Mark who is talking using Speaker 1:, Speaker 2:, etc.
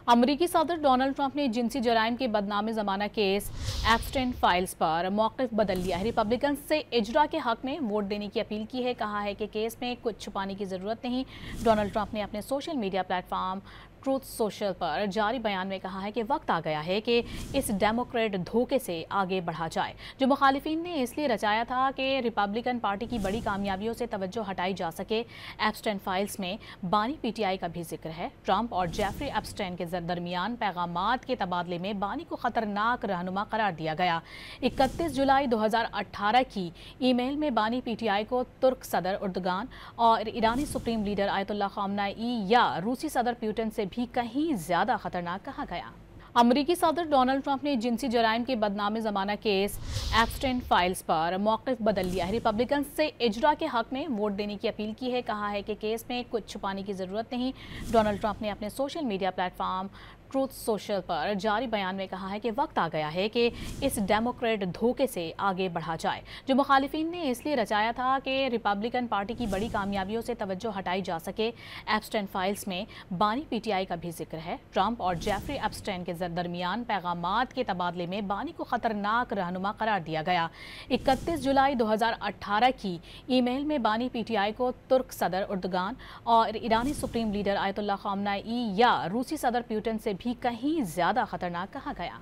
Speaker 1: अमरीकी सदर Donald Trump ने जिनसी जराइम के बदनाम ज़माना केस एप्स्टेन फाइल्स पर मौक़िफ़ बदल लिया है। रिपब्लिकन से इजरा के हक में वोट देने की अपील की है। कहा है कि केस में कुछ छुपाने की ज़रूरत नहीं। डोनाल्ड ट्रंप ने अपने social media platform truth social पर जारी बयान में कहा है कि वक्त आ गया है कि इस डेमोक्रेट धोखे से आगे बढ़ा जाए, जो मुखालिफिन ने इसलिए रचाया था कि रिपब्लिकन पार्टी की बड़ी कामयाबियों से तवज्जो हटाई जा सके। एप्स्टेन फाइल्स में बानी पीटीआई का भी जिक्र है। ट्रंप और जेफरी एप्स्टेन के दरमियान पैगामात के तबादले में बानी को खतरनाक रहनुमा करार दिया गया। 31 जुलाई 2018 की ईमेल में बानी पीटीआई को तुर्क सदर उर्दगान और ईरानी सुप्रीम लीडर आयतुल्लाह खामनेई या रूसी सदर पुतिन से भी कहीं ज्यादा खतरनाक कहा गया। अमरीकी सदर डोनाल्ड ट्रंप ने जिनसी जराइम के बदनाम ज़माना केस एप्स्टेन फाइल्स पर मौक़िफ़ बदल लिया है। रिपब्लिकन से इजरा के हक में वोट देने की अपील की है। कहा है कि केस में कुछ छुपाने की ज़रूरत नहीं। डोनाल्ड ट्रंप ने अपने social media platform truth social पर जारी बयान में कहा है कि वक्त आ गया है कि इस डेमोक्रेट धोखे से आगे बढ़ा जाए, जो मुखालिफिन ने इसलिए रचाया था कि रिपब्लिकन पार्टी की बड़ी कामयाबियों से तवज्जो हटाई जा सके। एप्स्टेन फाइल्स में बानी पीटीआई का भी जिक्र है। ट्रंप और जेफरी एप्स्टेन के दरमियान पैगामात के तबादले में बानी को खतरनाक रहनुमा करार दिया गया। 31 जुलाई 2018 की ईमेल में बानी पीटीआई को तुर्क सदर उर्दगान और ईरानी सुप्रीम लीडर आयतुल्लाह खामनेई या रूसी सदर पुतिन से भी कहीं ज्यादा खतरनाक कहा गया।